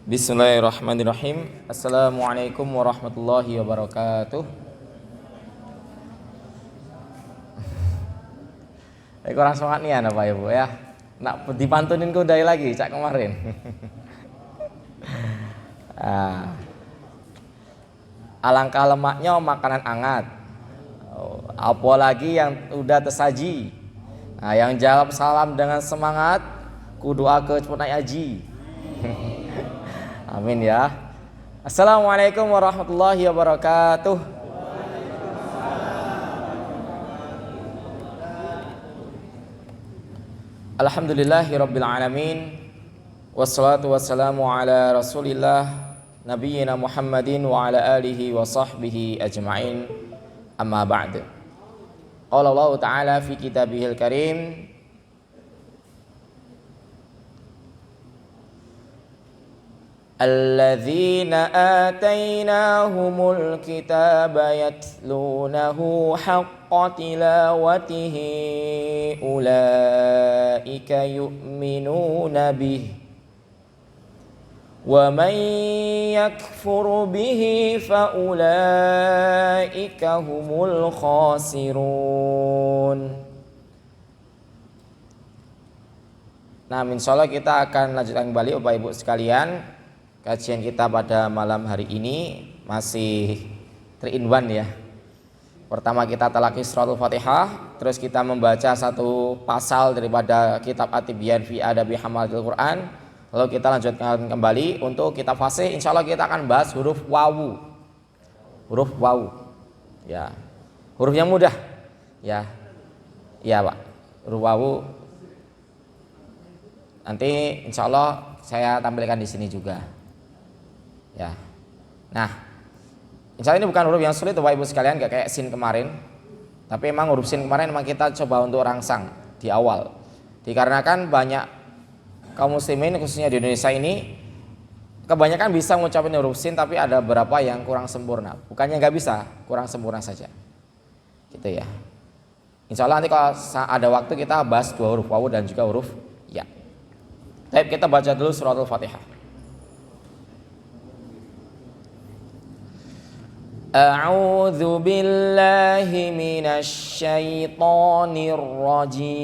Bismillahirrahmanirrahim. Assalamualaikum warahmatullahi wabarakatuh. Kurang semangat nih ya Bapak Ibu ya. Nak dipantunin kudai lagi cak kemarin. Alangkah lemaknya makanan hangat. Apalagi yang udah tersaji. Yang jawab salam dengan semangat kudu ke cepet naik haji. Amin ya. Assalamualaikum warahmatullahi wabarakatuh. Alhamdulillahirabbil alamin. Wassalatu wassalamu ala Rasulillah nabiyyina Muhammadin wa ala alihi wa sahbihi ajma'in. Amma ba'd. Qala Allah Ta'ala fi kitabihil karim, alladzina atainahumul kitaba yatlunahu haqqa tilawatihi ulaika yu'minuna bih wa man yakfur bihi fa ulaika humul khasirun. Nah, insyaallah kita akan lanjutkan kembali Bapak Ibu sekalian. Kajian kita pada malam hari ini masih 3-in-1 ya. Pertama kita talaqi suratul Fatihah, terus kita membaca satu pasal daripada kitab At-Tibyan fi Adabi Hamalatil Quran. Lalu kita lanjutkan kembali untuk kitab fasih. Insyaallah kita akan bahas huruf wawu. Huruf wawu. Ya. Huruf yang mudah. Ya. Iya, Pak. Huruf wawu. Nanti insyaallah saya tampilkan di sini juga. Ya, nah, insya Allah ini bukan huruf yang sulit Bapak Ibu sekalian, gak kayak sin kemarin. Tapi emang huruf sin kemarin memang kita coba untuk rangsang di awal. Dikarenakan banyak kaum muslimin khususnya di Indonesia ini kebanyakan bisa mengucapkan huruf sin, tapi ada beberapa yang kurang sempurna. Bukannya nggak bisa, kurang sempurna saja. Gitu ya. Insya Allah nanti kalau ada waktu kita bahas 2 huruf wawu dan juga huruf ya. Baik, kita baca dulu suratul Fatihah. A'udzu billahi minasy syaithanir rajim.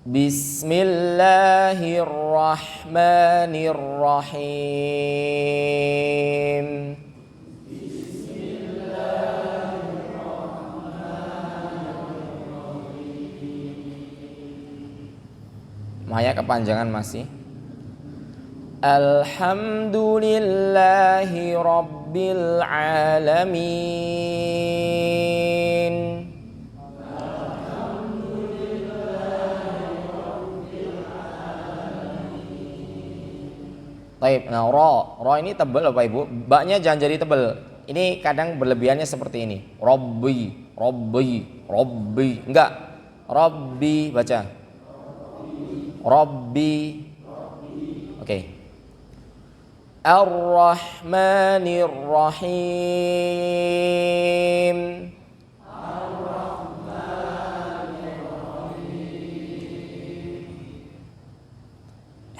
Bismillahirrahmanirrahim. Maya kepanjangan masih. Alhamdulillahi rabbil alamin. Baik, nah ro ini tebal Bapak Ibu. Baknya jangan jadi tebal. Ini kadang berlebihannya seperti ini. Robbi, enggak. Robbi baca. Rabbi. Oke. Ar-Rahmanir Rahim.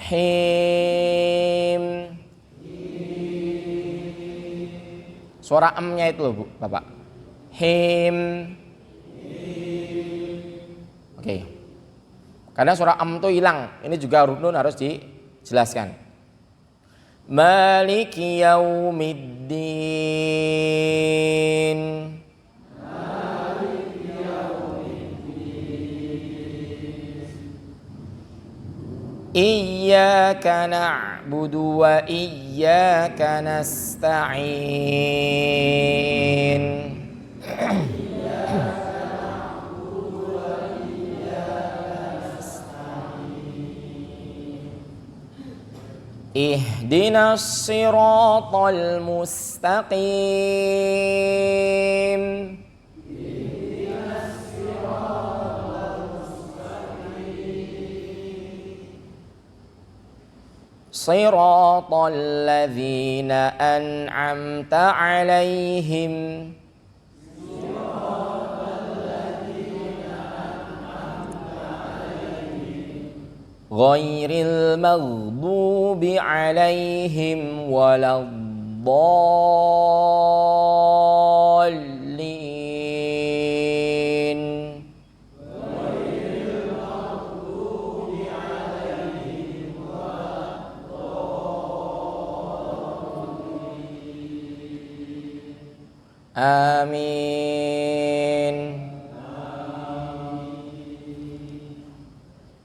Him. Suara M-nya itu loh, Bu, Bapak. Him. Oke. Karena suara am itu hilang. Ini juga huruf nun harus dijelaskan. Maliki yaumiddin. Iyyaka na'budu wa iyyaka nasta'in. Ihdinas siratal mustaqim. Siratal ladzina an'amta 'alaihim ghairil maghdubi 'alaihim waladdallin. Amin.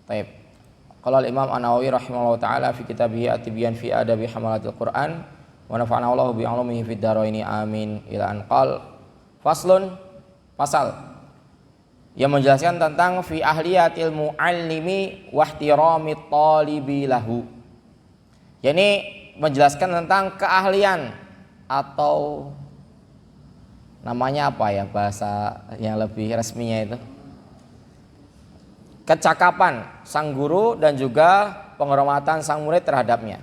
Baik. Qala al-Imam An-Nawawi rahimahullahu taala fi kitabih At-Tibyan fi Adabi Hamalatil Quran wa nafa'ana Allahu bi 'ulumihi fid dharaini amin ila an qal faslun pasal yang menjelaskan tentang fi ahliyatil muallimi wa ihtiramit talibi lahu. Yani menjelaskan tentang keahlian atau namanya apa ya bahasa yang lebih resminya itu, kecakapan sang guru dan juga penghormatan sang murid terhadapnya.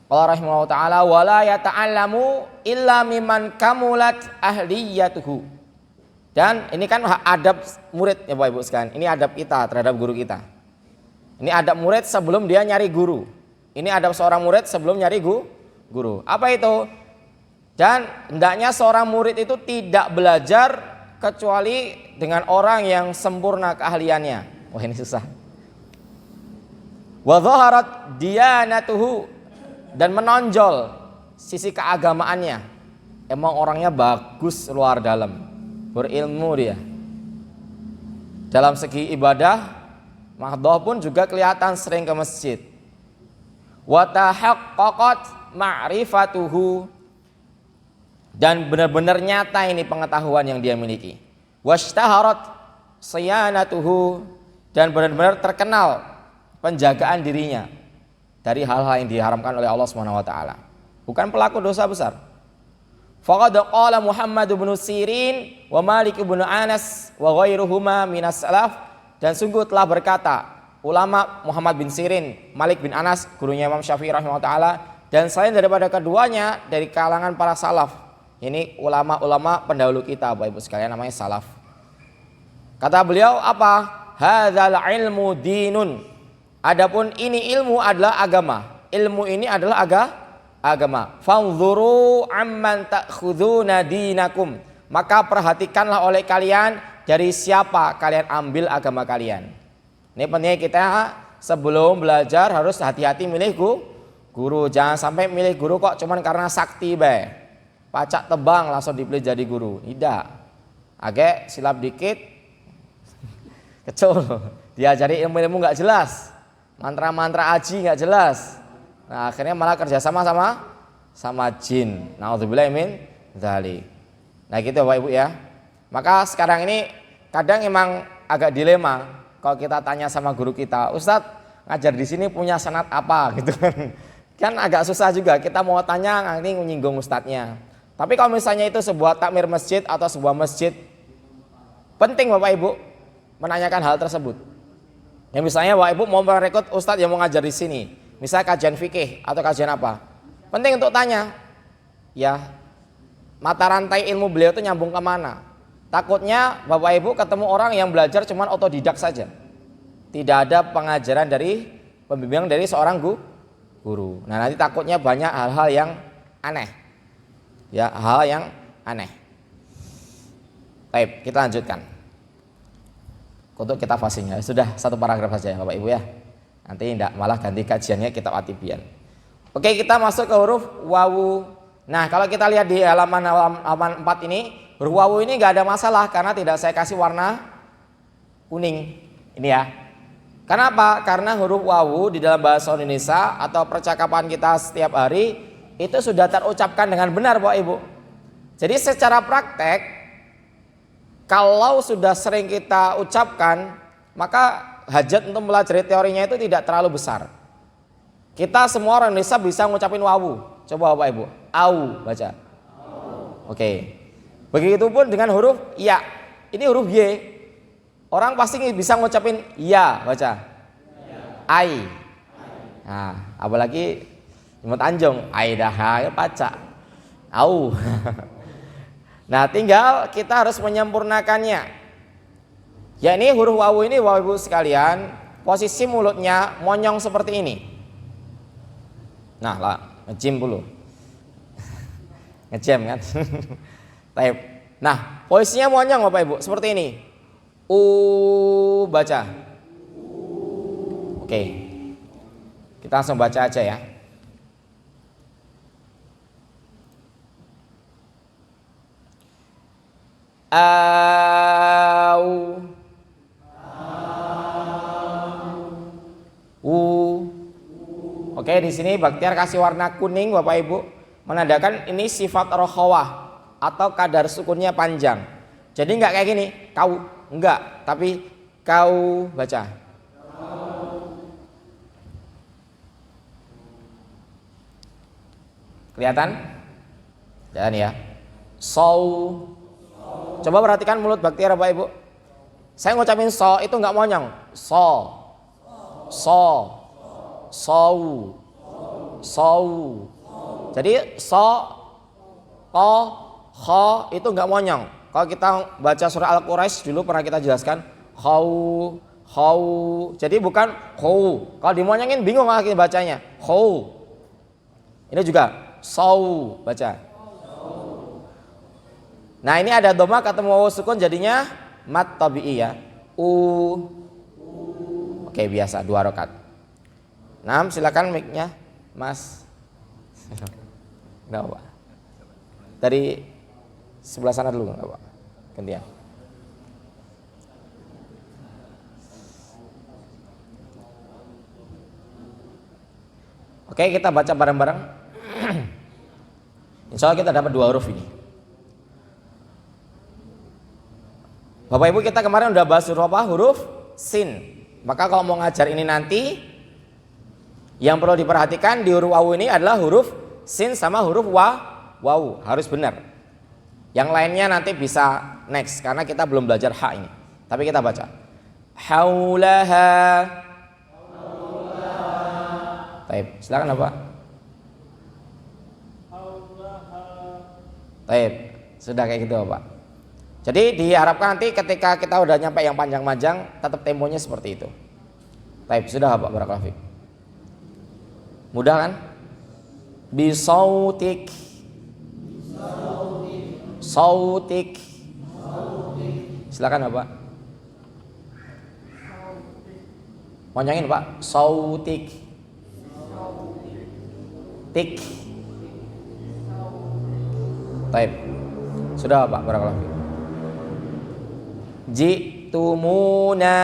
Allah rahimahullah ta'ala wala yata'allamu illa mimman kamulat ahliyatuhu. Dan ini kan adab murid ya Bapak Ibu sekalian. Ini adab kita terhadap guru kita. Ini adab murid sebelum dia nyari guru. Ini adab seorang murid sebelum nyari guru. Apa itu? Dan hendaknya seorang murid itu tidak belajar kecuali dengan orang yang sempurna keahliannya. Wah ini susah. Wa dhaharat diyanatuhu, dan menonjol sisi keagamaannya. Emang orangnya bagus luar dalam, berilmu dia. Dalam segi ibadah, mahdhah pun juga kelihatan sering ke masjid. Wa tahaqqaqat ma'rifatuhu, dan benar-benar nyata ini pengetahuan yang dia miliki. Washtaharat siyanatuhu, dan benar-benar terkenal penjagaan dirinya dari hal-hal yang diharamkan oleh Allah Subhanahu wa taala. Bukan pelaku dosa besar. Faqad qala Muhammad bin Sirin wa Malik bin Anas wa ghairuhuma minas salaf, dan sungguh telah berkata ulama Muhammad bin Sirin, Malik bin Anas, gurunya Imam Syafi'i rahimahullah taala, dan selain daripada keduanya dari kalangan para salaf. Ini ulama-ulama pendahulu kita Bapak Ibu sekalian, namanya salaf. Kata beliau apa? Hadzal ilmu dinun. Adapun ini ilmu adalah agama. Ilmu ini adalah agama. Fanzuru amman ta'khuduna dinakum. Maka perhatikanlah oleh kalian dari siapa kalian ambil agama kalian. Ini pentingnya kita sebelum belajar harus hati-hati milih guru. Jangan sampai milih guru kok cuman karena sakti bae. Pacak tebang langsung dipilih jadi guru. Tidak. Agak silap dikit kecil. Diajari ilmu-ilmu enggak jelas. Mantra-mantra aji enggak jelas. Nah, akhirnya malah kerjasama sama jin. Nauzubillahi min dzalik. Nah, gitu Bapak Ibu ya. Maka sekarang ini kadang emang agak dilema kalau kita tanya sama guru kita, "Ustadz, ngajar di sini punya sanad apa?" gitu kan. Kan agak susah juga kita mau tanya nanti menyinggung ustadznya. Tapi kalau misalnya itu sebuah takmir masjid atau sebuah masjid, penting Bapak Ibu menanyakan hal tersebut. Ya misalnya Bapak Ibu mau merekrut ustadz yang mau ngajar di sini, misalnya kajian fikih atau kajian apa, penting untuk tanya, ya mata rantai ilmu beliau itu nyambung kemana. Takutnya Bapak Ibu ketemu orang yang belajar cuma otodidak saja, tidak ada pengajaran dari pembimbingan dari seorang guru. Nah nanti takutnya banyak hal-hal yang aneh. Ya, hal yang aneh. Baik, kita lanjutkan. Untuk kitab fasihnya sudah satu paragraf saja ya Bapak Ibu ya. Nanti tidak malah ganti kajiannya kitab At-Tibyan. Oke, kita masuk ke huruf wawu. Nah, kalau kita lihat di halaman 4 ini, huruf wawu ini nggak ada masalah karena tidak saya kasih warna kuning. Ini ya. Kenapa? Karena huruf wawu di dalam bahasa Indonesia atau percakapan kita setiap hari itu sudah terucapkan dengan benar Bapak Ibu. Jadi secara praktek kalau sudah sering kita ucapkan, maka hajat untuk belajar teorinya itu tidak terlalu besar. Kita semua orang Indonesia bisa ngucapin wawu. Coba Bapak Ibu, au baca. Oke. Begitupun dengan huruf ya. Ini huruf y. Orang pasti bisa ngucapin ya baca. Ai. Nah, apalagi Imut Tanjung, aidah pacak. Au. Nah, tinggal kita harus menyempurnakannya. Ya ini huruf wawu ini Bapak Ibu sekalian, posisi mulutnya monyong seperti ini. Nah, lah, ngejim dulu. Ngejam kan. Taib. Nah, posisinya monyong Bapak Ibu seperti ini. Baca. Oke. Kita langsung baca aja ya. Oke, di sini Baktiar kasih warna kuning Bapak Ibu, menandakan ini sifat rokhawah atau kadar sukunnya panjang. Jadi enggak kayak gini, kau, enggak, tapi kau baca. Kelihatan? Dan ya. Coba perhatikan mulut Baktiar Bapak Ibu. Saya ngucapin so itu enggak monyong. Jadi kho itu enggak monyong. Kalau kita baca surah Al-Quraisy dulu pernah kita jelaskan khau. Jadi bukan khou. Kalau dimonyongin bingung lagi bacanya. Khou. Ini juga sau baca. Nah, ini ada dhamma ketemu wawu sukun jadinya mat tabi'i ya. Oke, biasa 2 rakaat. Nah, silakan mic-nya Mas. Enggak apa. Dari sebelah sana dulu enggak apa. Gantian. Oke, kita baca bareng-bareng. Insya Allah kita dapat 2 huruf ini. Bapak Ibu, kita kemarin udah bahas huruf apa? Huruf sin. Maka kalau mau ngajar ini nanti, yang perlu diperhatikan di huruf wawu ini adalah huruf sin sama huruf wawu. Harus benar. Yang lainnya nanti bisa next karena kita belum belajar ha ini. Tapi kita baca. Haulaha. Baik, silakan Bapak. Baik, sudah kayak gitu Bapak. Jadi diharapkan nanti ketika kita udah nyampe yang panjang-panjang tetap temponya seperti itu. Baik, sudah Bapak, barakallahu fiik. Mudah kan? Bisautik. Sautik. Silakan Bapak. Monyongin Pak. Sautik. Tik. Baik. Sudah Bapak, barakallahu fiik. Jitumuna.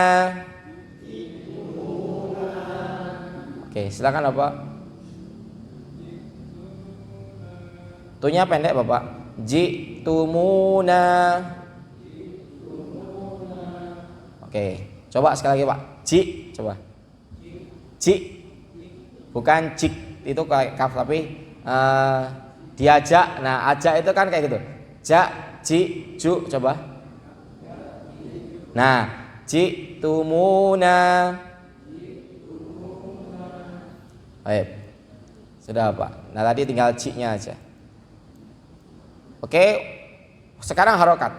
Oke, silakan Bapak. Tunya pendek Bapak. Jitumuna. Oke, coba sekali lagi Pak. Coba. Ji. Bukan jik, itu kayak kaf tapi diajak. Nah, ajak itu kan kayak gitu. Ju, coba. Nah, jitumuna. Baik. Sudah Pak. Nah, tadi tinggal ji-nya aja. Oke. Sekarang harokat.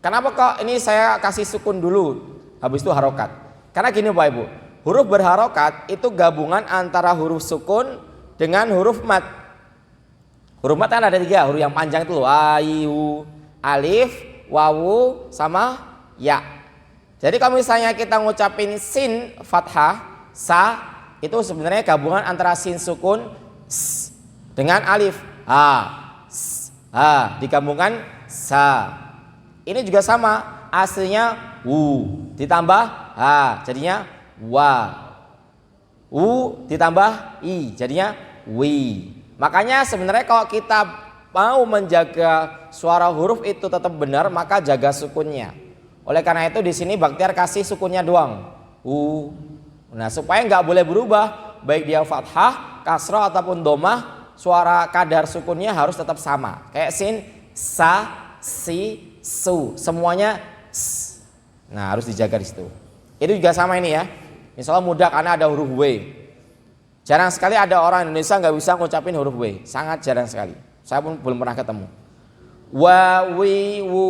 Kenapa kok ini saya kasih sukun dulu, habis itu harokat? Karena gini Bapak Ibu, huruf berharokat itu gabungan antara huruf sukun dengan huruf mat. Huruf mat kan ada 3, huruf yang panjang itu loh, ayu, alif, wawu, sama ya. Jadi kalau misalnya kita ngucapin sin fathah, sa, itu sebenarnya gabungan antara sin sukun s, dengan alif, digabungkan sa. Ini juga sama, aslinya ditambah jadinya wa. Ditambah i jadinya wi. Makanya sebenarnya kalau kita mau menjaga suara huruf itu tetap benar, maka jaga sukunnya. Oleh karena itu di sini Baktiar kasih sukunnya doang. Nah, supaya nggak boleh berubah, baik dia fathah, kasrah ataupun domah, suara kadar sukunnya harus tetap sama. Kayak sin, sa, si, su, semuanya s. Nah, harus dijaga di situ. Itu juga sama ini ya. Misalnya mudah karena ada huruf w. Jarang sekali ada orang Indonesia nggak bisa ngucapin huruf W. Sangat jarang sekali. Saya pun belum pernah ketemu. Wa, wi, wu.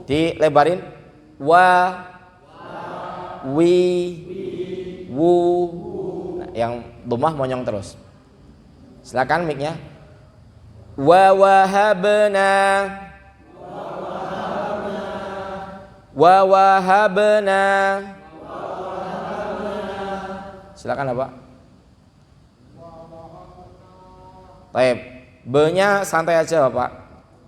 Dilebarin. Wa, wi, wu. Nah, yang domah monyong terus. Silakan mic-nya. Wa wahabna. Wa wahabna. Silakan Bapak. Baik, B-nya santai aja Bapak.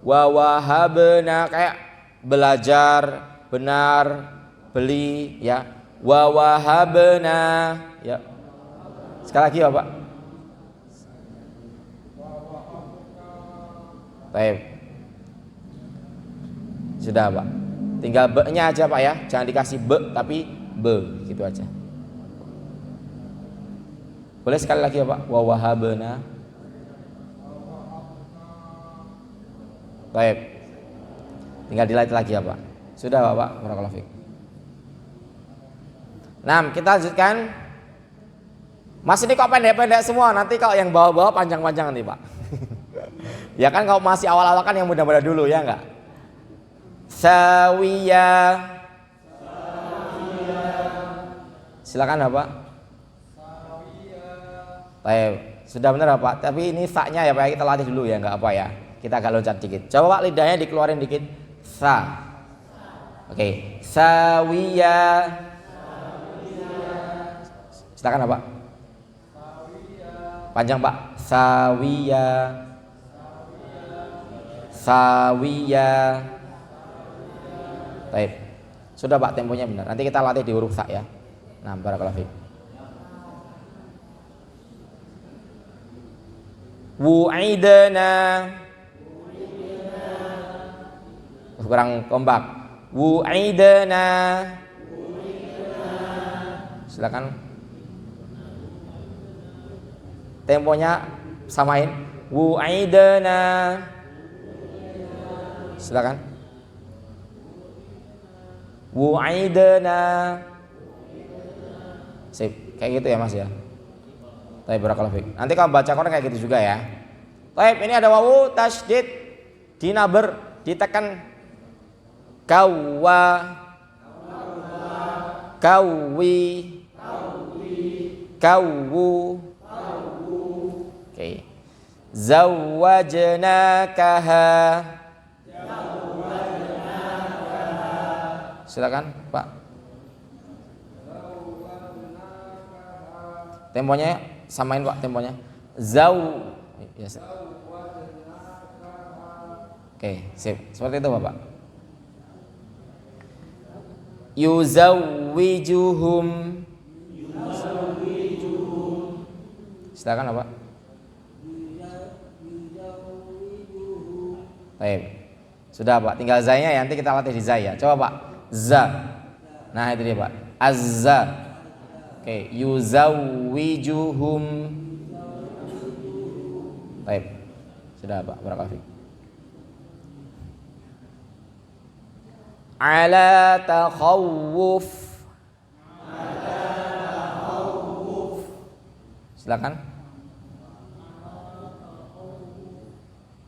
Wa wahabna kayak belajar, benar, beli ya. Wa wahabna ya. Sekali lagi Bapak. Baik. Sudah Pak. Tinggal B-nya aja Pak ya. Jangan dikasih B tapi B gitu aja. Boleh sekali lagi ya Pak. Wa wahabna. Baik. Tinggal dilatih lagi ya Pak. Sudah Bapak. Barakallahu fiik. Nah, kita lanjutkan. Mas ini kok pendek-pendek semua. Nanti kalau yang bawah-bawah panjang-panjang nanti Pak. Ya kan kalau masih awal-awal kan yang mudah-mudah dulu ya enggak? Sawiya. Silakan Bapak. Baik, sudah benar Pak. Tapi ini sa-nya ya Pak, kita latih dulu ya, enggak apa ya. Kita agak loncat dikit. Coba Pak lidahnya dikeluarin dikit. Sa. Oke, sawiya. Silakan Pak. Panjang Pak. Sawiya. Sawiya. Baik. Sudah Pak, temponya benar. Nanti kita latih di huruf sa ya. Nah, barakallahu fiik. Wu'idna. Kurang kompak. Wu'idna. Silakan. Temponya samain. Wu'idna. Silakan. Wu'idna. Sip, kayak gitu ya Mas ya. Baik, barakallahu fiik. Nanti kalau baca Quran kayak gitu juga ya. Baik, ini ada wawu tasydid dinaber ditekan kawwa kawwi kawwu. Oke. Zawwajnakaha. Silakan Pak. Temponya samain Pak, temponya. Ya, oke, sip. Seperti itu Bapak. Yuzawwijuhum. Silakan Bapak. Baik. Sudah Pak, tinggal zanya ya, nanti kita latih di zaya. Coba Pak. Za. Nah, itu dia Pak. Azza. Oke, yuzawwijuhum. Baik. Sudah Pak, barakallahu fiik. Ala takhawuf. Silakan.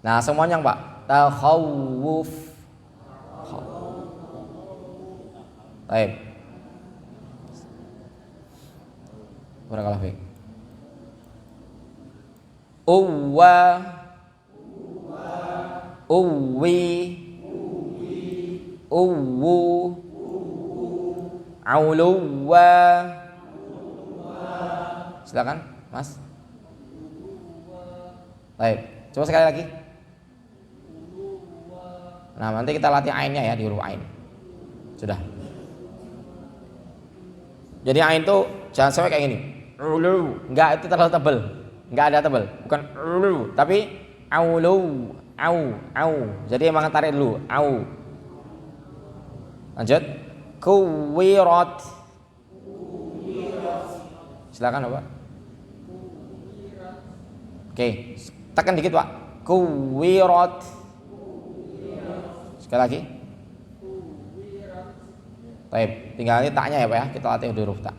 Nah, semuanya Pak. Takhawuf. Baik. Barakallahu fiik. Uwa. Uwi. Uwu. Auluwa. Silakan, Mas. Baik, coba sekali lagi. Nah, nanti kita latih ainnya ya, di huruf ain. Sudah. Jadi ain itu jangan sampai kayak gini. Enggak, itu terlalu tebal. Enggak ada tebal. Bukan tapi aulu, au. Jadi emang tarik dulu, au. Lanjut. Kuwirat. Silakan Bapak. Oke, tekan dikit Pak. Kuwirat. Sekali lagi. Baik, tinggal ini taknya ya Pak ya. Kita latih di huruf tak.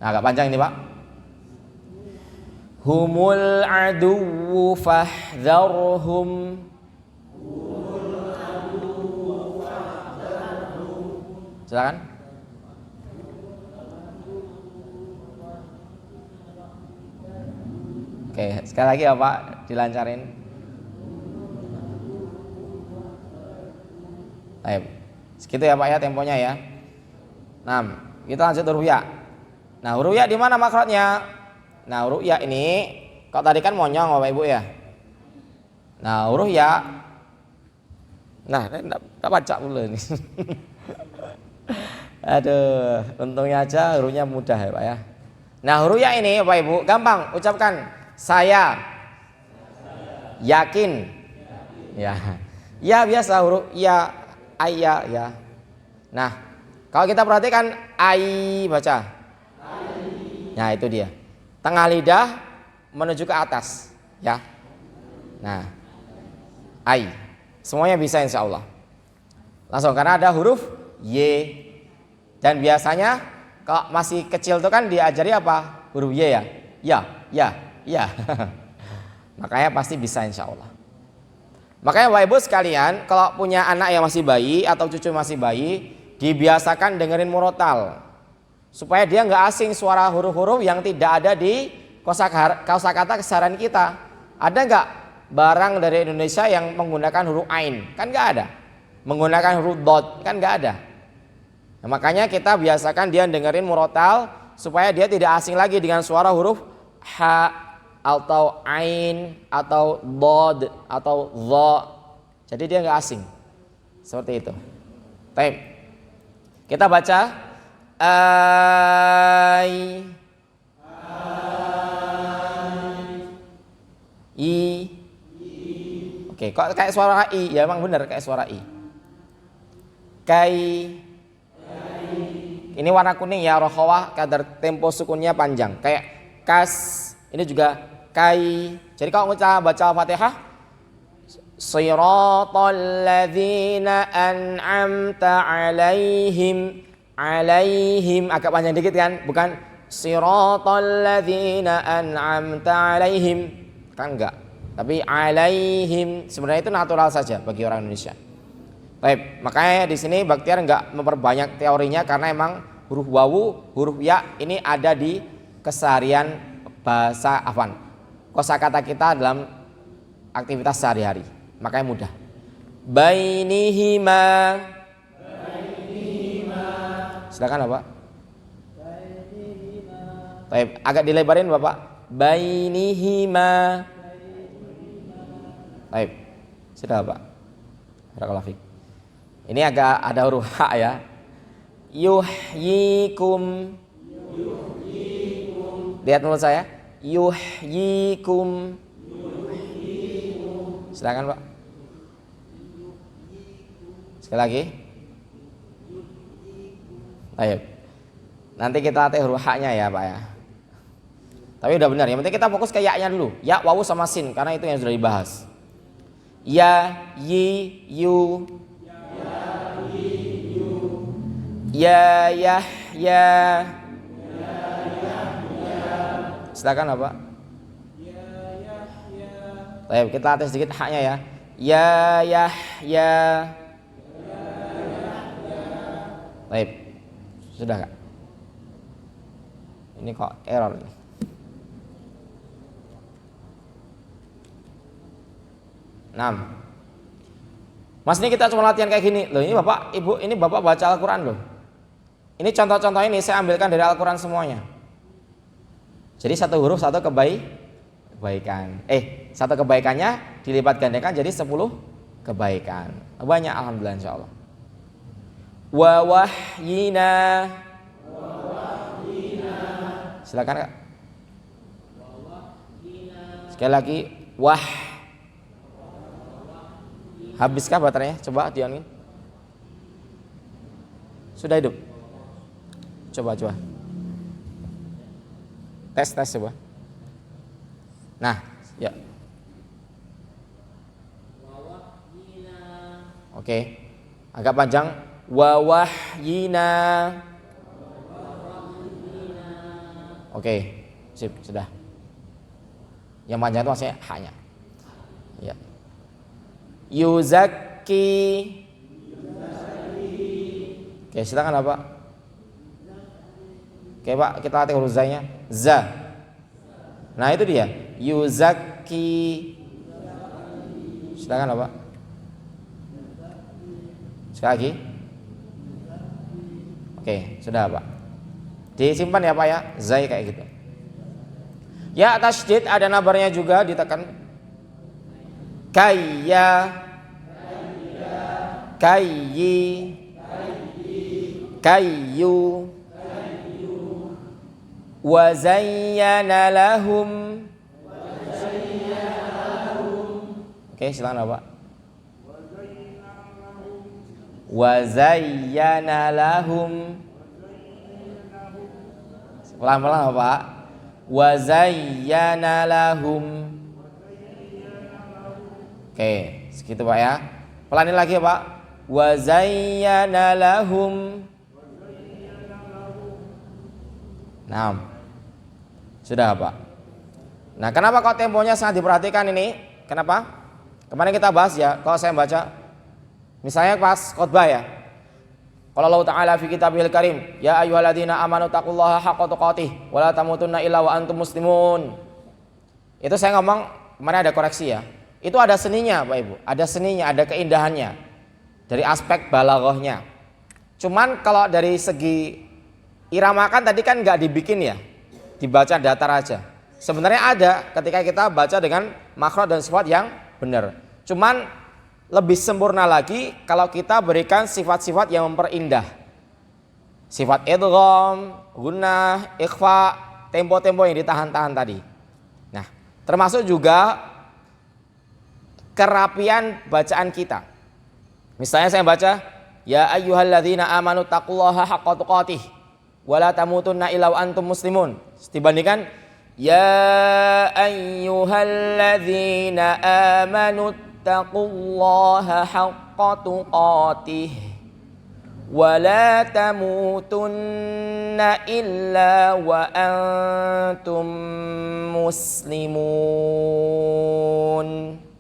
Nah, agak panjang ini Pak. Humul aduwwu fahdharhum. Silakan. Oke, sekali lagi ya Pak, dilancarin. Baik. Segitu ya Pak ya temponya ya. Nah, kita lanjut huruf ya. Nah, huruf ya di mana makrotnya? Nah, huruf ya ini, kalau tadi kan monyong Bapak Ibu ya. Nah, huruf ya. Nah, tak baca dulu ini. Aduh, untungnya aja hurufnya mudah ya Pak ya. Nah, huruf ya ini Bapak Ibu, gampang ucapkan. Saya yakin. Ya. Ya biasa huruf ya, ayya ya. Nah, kalau kita perhatikan ai baca. Nah, itu dia. Tengah lidah menuju ke atas, ya. Nah, ai. Semuanya bisa insya Allah. Langsung karena ada huruf y. Dan biasanya kalau masih kecil itu kan diajari apa? Huruf y ya. Ya. Makanya pasti bisa insya Allah. Makanya Bapak Ibu sekalian, kalau punya anak yang masih bayi atau cucu masih bayi, dibiasakan dengerin murotal. Supaya dia nggak asing suara huruf-huruf yang tidak ada di kosakata keseharian kita. Ada nggak barang dari Indonesia yang menggunakan huruf ain? Kan nggak ada. Menggunakan huruf dot? Kan nggak ada. Nah, makanya kita biasakan dia dengerin murotal supaya dia tidak asing lagi dengan suara huruf ha atau ain atau dod atau dha. Jadi dia nggak asing. Seperti itu. Baik. Kita baca ai i. Oke, kok kayak suara i? Ya emang benar kayak suara i. Kai. Ini warna kuning ya, rokhawah, kadar tempo sukunnya panjang. Kayak kas. Ini juga kai. Jadi kalau kita baca Fatihah, Shiratal ladzina an'amta alaihim agak panjang dikit kan, bukan Shiratal ladzina an'amta alaihim, kan enggak, tapi alaihim sebenarnya itu natural saja bagi orang Indonesia. Baik, makanya di sini Bakhtiar enggak memperbanyak teorinya karena emang huruf wawu, huruf ya ini ada di keseharian bahasa kosakata kita dalam aktivitas sehari-hari, makanya mudah. Bainihima. Silakan Bapak. Baik, agak dilebarin Bapak. Bainihima. Baik, sudah Bapak. Barakallahu fiik. Ini agak ada huruf H ya. Yuhyikum. Lihat mulut saya. Yuhyikum. Silakan Pak. Sekali lagi. Baik. Nanti kita latih huruf H-nya ya Pak ya. Tapi udah benar. Yang penting kita fokus ke ya-nya dulu. Ya, wawu sama sin karena itu yang sudah dibahas. Ya, yi, yu. Ya, ya. Silakan Pak. Baik, kita latih sedikit H-nya ya. Ya. Baik. Sudah Kak. Ini kok error nih. Mas, ini kita cuma latihan kayak gini. Loh, ini Bapak, Ibu, ini Bapak baca Al-Qur'an loh. Ini contoh-contoh ini saya ambilkan dari Al-Qur'an semuanya. Jadi satu huruf satu kebaikan. Satu kebaikannya dilipat gandakan jadi 10 kebaikan. Banyak alhamdulillah insyaallah. Wa wahyina. Silakan Kak. Sekali lagi wah. Habiskah baterainya? Coba dianin. Sudah hidup. Coba. Tes coba. Nah, ya. Oke. Agak panjang. Wa wahyina. Oke, sip, sudah. Yang panjang itu maksudnya hanya. Ya. Yuzaki. Oke, silakan Pak. Oke Pak, kita latih huruf zanya. Za. Nah itu dia. Yuzaki. Silakan Pak. Sekali lagi. Oke, sudah Pak. Disimpan ya Pak ya. Zai kayak gitu. Ya tasydid ada nabarnya juga ditekan. Kayya. Kayyi. Kayyu. Wa zayyana lahum. Oke, silakan Pak. Wa zayyana lahum. Pelan-pelan Pak. Wa zayyana lahum. Oke, segitu Pak ya. Pelanin lagi ya Pak. Wa zayyana lahum. Nah, sudah Pak. Nah, kenapa kok temponya sangat diperhatikan ini? Kenapa? Kemarin kita bahas ya, kalau saya baca misalnya pas khotbah ya. Qala Allah Ta'ala fi kitabil karim, ya ayyuhalladzina amanu taqullaha haqqa tuqatih wa la tamutunna illa wa antum muslimun. Itu saya ngomong kemarin ada koreksi ya. Itu ada seninya Pak Ibu, ada seninya, ada keindahannya dari aspek balaghahnya. Cuman kalau dari segi irama kan tadi kan nggak dibikin ya, dibaca datar aja. Sebenarnya ada ketika kita baca dengan makhraj dan sifat yang benar. Cuman lebih sempurna lagi kalau kita berikan sifat-sifat yang memperindah. Sifat idgham, gunnah, ikhfa, tempo-tempo yang ditahan-tahan tadi. Nah, termasuk juga kerapian bacaan kita. Misalnya saya baca, ya ayyuhalladzina amanu taqullaha haqqa tuqatih wa la tamutunna illa wa antum muslimun. Dibandingkan ya ayyuhalladzina amanu taqullaha haqqa tuqatih wa la tamutunna illa wa antum muslimun.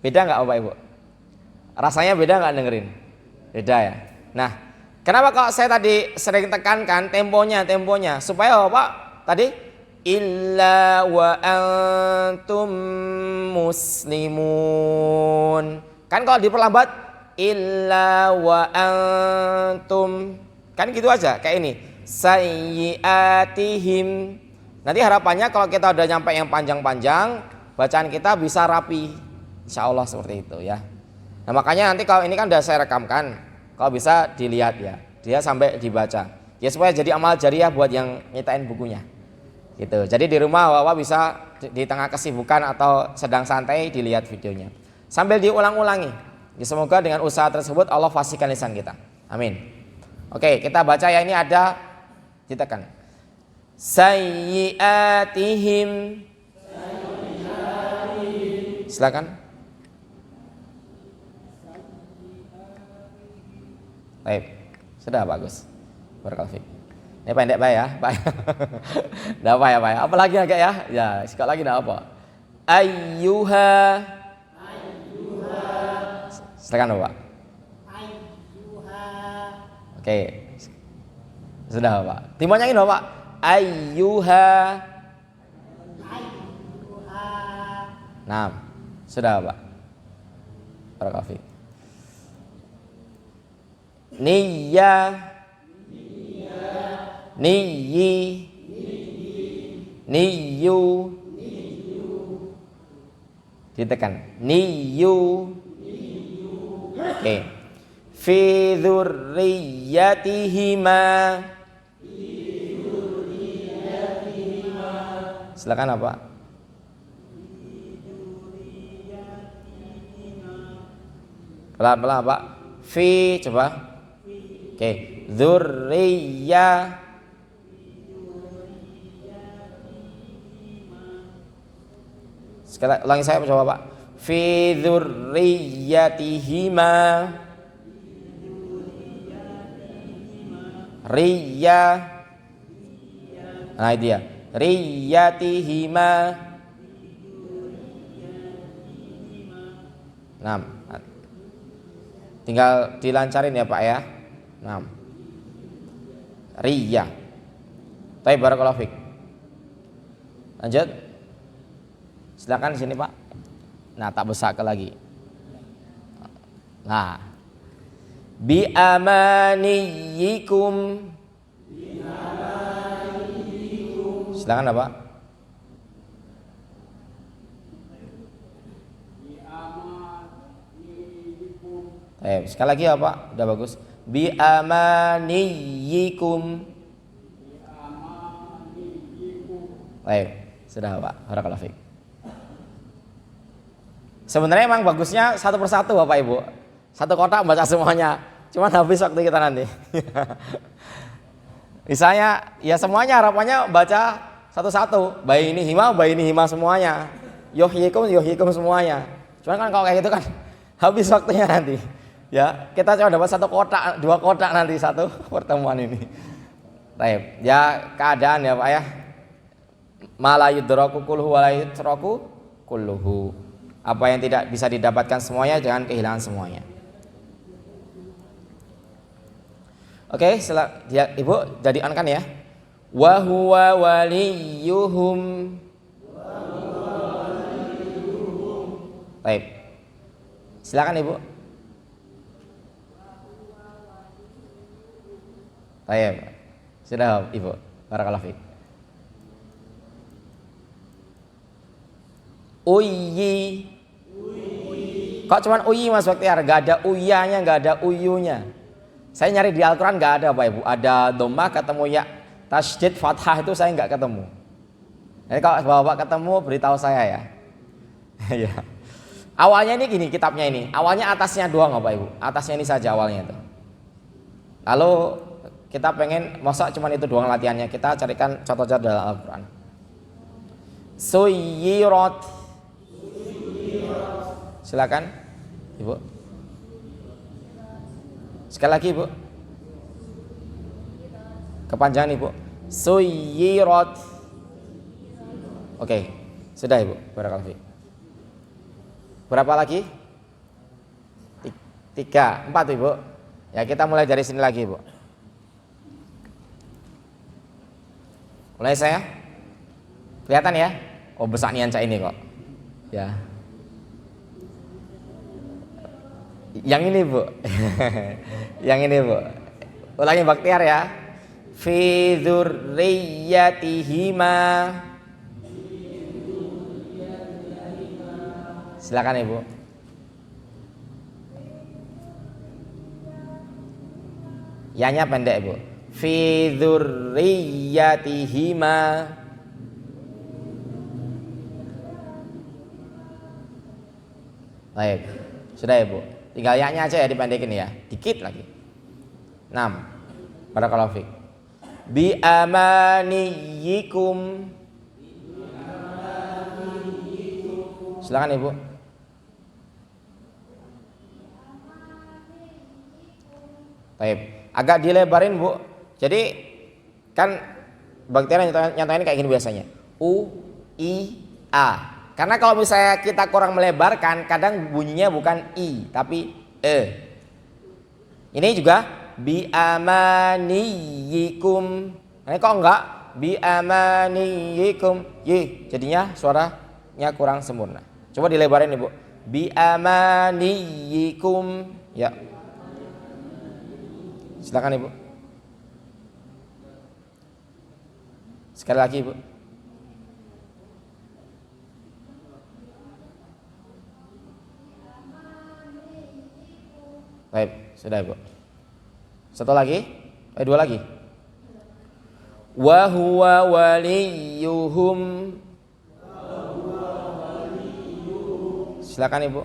Beda enggak Bapak Ibu? Rasanya beda enggak dengerin? Beda ya. Nah, kenapa kok saya tadi sering tekankan temponya supaya Bapak tadi illa wa antum muslimun. Kan kalau diperlambat illa wa antum, kan gitu aja kayak ini. Sayyiatihim. Nanti harapannya kalau kita udah nyampe yang panjang-panjang, bacaan kita bisa rapi. Insyaallah seperti itu ya. Nah makanya nanti kalau ini kan udah saya rekamkan, kalau bisa dilihat ya, dia sampai dibaca. Ya supaya jadi amal jariah buat yang nyitain bukunya. Gitu. Jadi di rumah Bapak bisa di tengah kesibukan atau sedang santai dilihat videonya. Sambil diulang-ulangi. Ya, semoga dengan usaha tersebut Allah fasihkan lisan kita. Amin. Oke, kita baca ya, ini ada ditekan. Sayyiatihim. Silakan. Baik, sudah bagus. Barakallahu fiik. Ini pendek Pak ya, Pak. Enggak apa ya Pak ya. Apa lagi agak ya? Ya, sekali lagi enggak apa. Ayyuha. Silakan Pak. Ayyuha. Oke. Sudah Pak. Timonnya ini Pak. Ayyuha. Ayyuha. Nah, sudah Pak. Barakallahu fiik. Niyya. Niyyi. Niyyu. Ditekan. Niyyu. Oke. Fi dzurriyyatihima. Silakan apa? Pelan-pelan Pak. Fi coba. Oke. Dzurriyyah. Sekali ulangi saya coba Pak. Fi dzurriyyatihima. Riya. Nah itu dia. dzurriyyatihima. Nah, tinggal dilancarin ya Pak ya. Nah, Riya. Baik, barakallahu fik. Lanjut. Silakan di sini Pak. Nah, tak besar lagi. Nah, bi amaniyikum. Silakan Pak. Sekali lagi ya Pak, udah bagus. Bi amaniyikum. Sudah Pak, barakallahu fik. Sebenarnya emang bagusnya satu persatu Bapak Ibu. Satu kotak baca semuanya. Cuman habis waktu kita nanti. Misalnya ya semuanya harapannya baca satu-satu. Bayi ini hima semuanya. Yuhyikum semuanya. Cuman kan kalau kayak gitu kan habis waktunya nanti. Ya, kita coba dapat satu kotak, dua kotak nanti satu pertemuan ini. Baik, ya keadaan ya Pak ya. Ma la yudraku kulluhu wa la yutraku kulluhu. Apa yang tidak bisa didapatkan semuanya jangan kehilangan semuanya. Oke, ya, Ibu jadi on kan ya. Wa huwa waliyuhum. Baik. Silakan Ibu. Baik. Sudah Ibu. Barakallahu fiik. Uyi. Kok cuman uyi Mas Baktiar? Gak ada uyanya, gak ada uyunya. Saya nyari di Al-Quran gak ada Pak Ibu. Ada dhammah ketemu ya, tasydid fathah itu saya gak ketemu. Jadi kalau Bapak ketemu beritahu saya ya. Ya. Awalnya ini gini kitabnya ini. Awalnya atasnya doang Pak Ibu. Atasnya ini saja awalnya itu. Lalu kita pengen masa cuman itu doang latihannya. Kita carikan contoh-contoh dalam Al-Quran. Suyirat. Silakan Ibu. Sekali lagi Ibu. Kepanjangan Ibu. Suyirat. Oke, sudah Ibu. Barakallahu fiik. Berapa lagi? 3, 4 Ibu. Ya kita mulai dari sini lagi Ibu. Mulai saya. Kelihatan ya? Oh besar nianca ini kok. Ya. Yang ini Bu. Yang ini Bu. Ulangi Baktiar ya. Fi dzurriyyatihima. Silakan Ibu. Ya-nya pendek Ibu. Fi dzurriyyatihima. Baik. Sudah Ibu. Tinggal ya-nya aja ya dipendekin ya. Dikit lagi. 6. Barakallahu fiik. Bi amaniyikum. Silakan Ibu. Baik. Agak dilebarin Bu. Jadi kan Baktiar nyatain kayak gini biasanya. U, I, A. Karena kalau misalnya kita kurang melebarkan, kadang bunyinya bukan I, tapi E. Ini juga bi amaniyikum. Ini kok enggak bi amaniyikum? Y, jadinya suaranya kurang sempurna. Coba dilebarin Ibu. Bi amaniyikum. Ya. Silakan Ibu. Sekali lagi Ibu. Baik, sudah Ibu. Satu lagi? 2 lagi. Wa huwa waliyuhum. Silakan Ibu.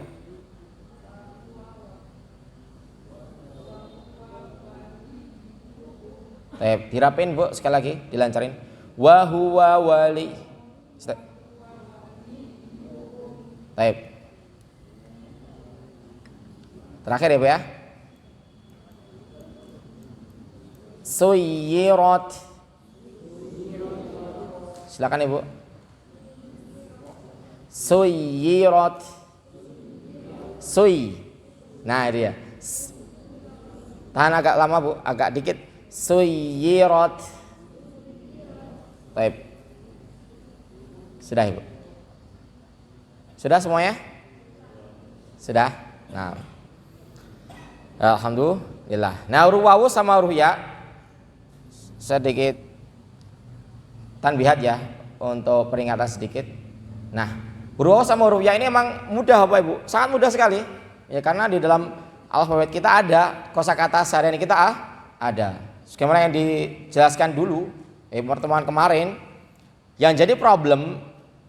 Baik, dirapin Bu, sekali lagi, dilancarin. Wa huwa wali. Baik. Terakhir ya Bu ya. Suyirat. Silakan Ibu. Suyirat. Suy. Nah, dia. Tahan agak lama Bu, agak dikit. Suyirat. Baik. Sudah Ibu. Sudah semuanya? Sudah? Nah. Alhamdulillah. Nah, huruf wawu sama huruf ya sedikit tanbihat ya, untuk peringatan sedikit. Nah, huruf wawu sama huruf ya ini emang mudah Bapak Ibu, sangat mudah sekali. Ya karena di dalam alfabet kita ada, kosakata sehari-hari kita ada. Sebagaimana yang dijelaskan dulu pertemuan kemarin, yang jadi problem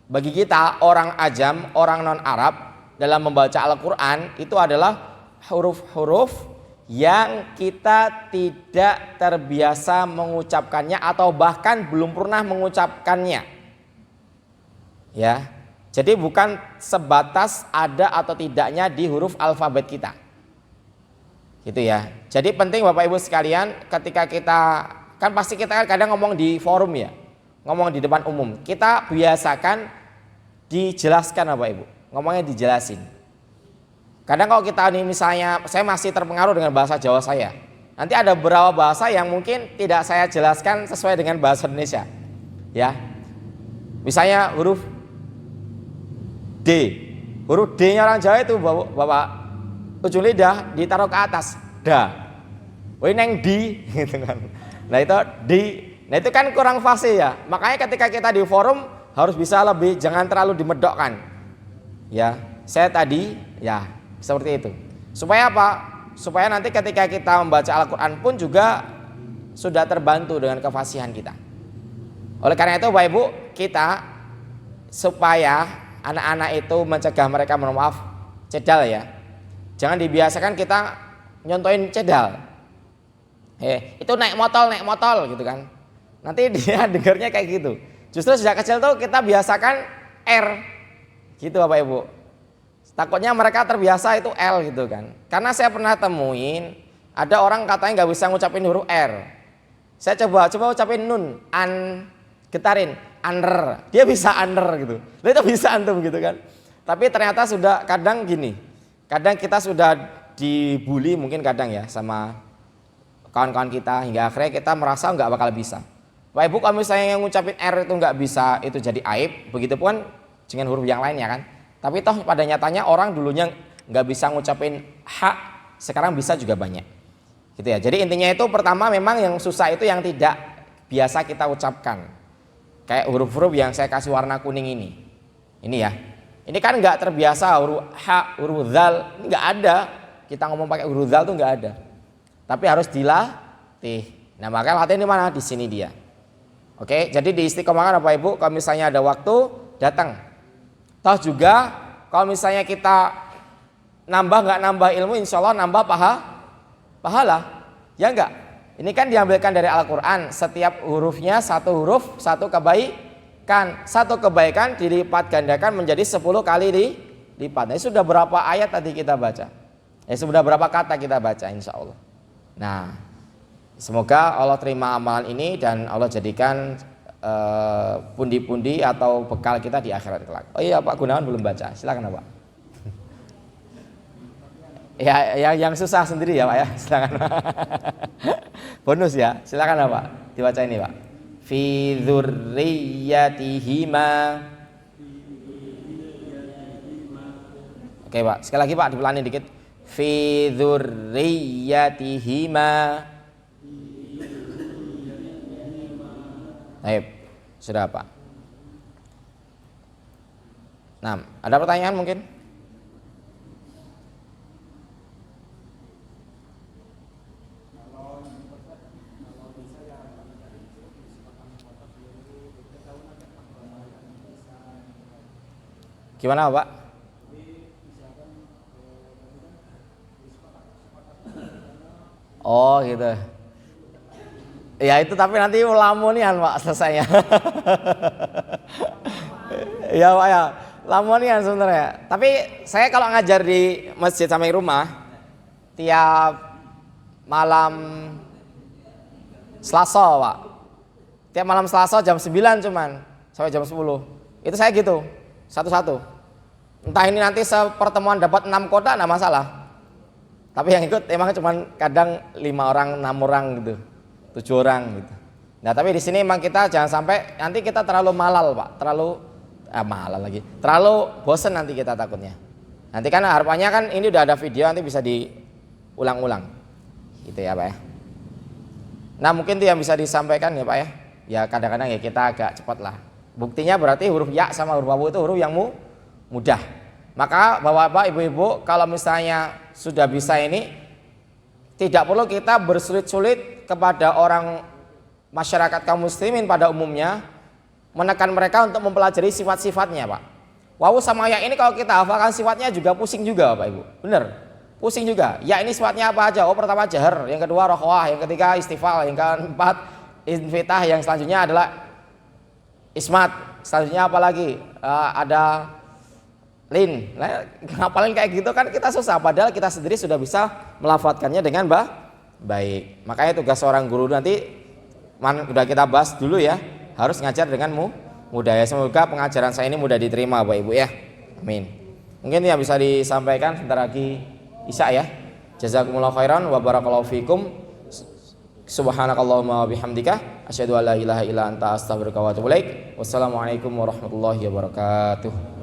bagi kita orang ajam, orang non Arab dalam membaca Al-Qur'an itu adalah huruf-huruf yang kita tidak terbiasa mengucapkannya atau bahkan belum pernah mengucapkannya. Ya. Jadi bukan sebatas ada atau tidaknya di huruf alfabet kita. Gitu ya. Jadi penting Bapak Ibu sekalian, ketika kita kan pasti kita kadang ngomong di forum ya. Ngomong di depan umum. Kita biasakan dijelaskan Bapak Ibu. Ngomongnya dijelasin. Kadang kalau kita nih misalnya, saya masih terpengaruh dengan bahasa Jawa saya. Nanti ada beberapa bahasa yang mungkin tidak saya jelaskan sesuai dengan bahasa Indonesia. Ya. Misalnya huruf D. Huruf D-nya orang Jawa itu Bapak, ujung lidah ditaruh ke atas. Da. Woi neng di gitu kan. Nah itu di. Nah itu kan kurang fasih ya. Makanya ketika kita di forum harus bisa lebih, jangan terlalu dimedokkan. Ya, saya tadi ya seperti itu. Supaya apa? Supaya nanti ketika kita membaca Al-Quran pun juga sudah terbantu dengan kefasihan kita. Oleh karena itu Bapak Ibu, kita supaya anak-anak itu mencegah mereka, mohon maaf, cedal ya. Jangan dibiasakan kita nyontoin cedal. Itu naik motor gitu kan. Nanti dia dengarnya kayak gitu. Justru sejak kecil tuh kita biasakan R. Gitu Bapak Ibu. Takutnya mereka terbiasa itu L gitu kan. Karena saya pernah temuin ada orang katanya nggak bisa ngucapin huruf R. Saya coba ucapin nun, getarin, aner. Dia bisa aner gitu. Dia itu bisa antum gitu kan. Tapi ternyata sudah kadang gini. Kadang kita sudah dibully mungkin kadang ya sama kawan-kawan kita hingga akhirnya kita merasa nggak bakal bisa. Bapak Ibu kalau misalnya yang ngucapin R itu nggak bisa, itu jadi aib. Begitupun dengan huruf yang lainnya kan. Tapi toh pada nyatanya orang dulunya nggak bisa ngucapin H, sekarang bisa juga banyak. Gitu ya. Jadi intinya itu pertama memang yang susah itu yang tidak biasa kita ucapkan. Kayak huruf-huruf yang saya kasih warna kuning ini. Ini ya. Ini kan nggak terbiasa huruf H, huruf zal, ini nggak ada. Kita ngomong pakai huruf zal tuh nggak ada. Tapi harus dilatih. Nah makanya latihan di mana? Di sini dia. Oke, jadi di istiqomahkan Bapak Ibu, kalau misalnya ada waktu datang. Toh juga kalau misalnya kita nggak nambah ilmu, insya Allah nambah pahala. Ya enggak? Ini kan diambilkan dari Al-Quran. Setiap hurufnya satu huruf, satu kebaikan. Satu kebaikan dilipat gandakan menjadi 10 kali lipat. Nah, sudah berapa ayat tadi kita baca? Sudah berapa kata kita baca insya Allah. Nah, semoga Allah terima amalan ini dan Allah jadikan pundi-pundi atau bekal kita di akhirat kelak. Oh iya Pak Gunawan belum baca, silakan Pak. Ya yang susah sendiri ya Pak ya, silakan. Bonus ya, silakan Pak, dibaca ini Pak. Fi dzurriyyatihima. Oke Pak, sekali lagi Pak dipelani dikit. Fi dzurriyyatihima. Baik, sudah Pak. Nah, ada pertanyaan mungkin? Gimana Pak? Oh gitu. Ya itu tapi nanti lamonian Pak selesainya. Ya Pak ya, lamonian sebenarnya. Tapi saya kalau ngajar di masjid samping rumah tiap malam Selasa Pak. Tiap malam Selasa jam 9 cuman. sampai jam 10. Itu saya gitu, satu-satu. Entah ini nanti sepertemuan dapat 6 kotak enggak masalah. Tapi yang ikut emang cuma kadang 5 orang, 6 orang gitu. 7 orang gitu. Nah, tapi di sini emang kita jangan sampai nanti kita terlalu malal, Pak. Terlalu bosen nanti kita takutnya. Nanti kan harapannya kan ini udah ada video, nanti bisa diulang-ulang. Gitu ya, Pak ya. Nah, mungkin itu yang bisa disampaikan ya, Pak ya. Ya kadang-kadang ya kita agak cepat lah. Buktinya berarti huruf ya sama huruf wawu itu huruf yang mudah. Maka Bapak-bapak, Ibu-ibu, kalau misalnya sudah bisa ini, tidak perlu kita bersulit-sulit kepada orang masyarakat kaum muslimin pada umumnya, menekan mereka untuk mempelajari sifat-sifatnya, Pak. Wawu sama ya ini kalau kita hafalkan sifatnya juga pusing juga, Bapak Ibu. Bener, pusing juga. Ya ini sifatnya apa aja? Oh, pertama jahar, yang kedua rokhwah, yang ketiga istifal, yang keempat infitah, yang selanjutnya adalah ismat. Selanjutnya apa lagi? Ada lin. Nah, ngapalin kayak gitu kan kita susah, padahal kita sendiri sudah bisa melafadzkannya dengan baik. Makanya tugas seorang guru nanti udah kita bahas dulu ya, harus ngajar dengan mudah ya. Semoga pengajaran saya ini mudah diterima Bapak Ibu ya. Amin. Mungkin yang bisa disampaikan sebentar lagi Isya ya. Jazakumullah khairan wa barakallahu fikum. Subhanakallahumma bihamdika asyhadu an la ilaha illa anta astaghfiruka wa atubu ilaik. Wassalamualaikum warahmatullahi wabarakatuh.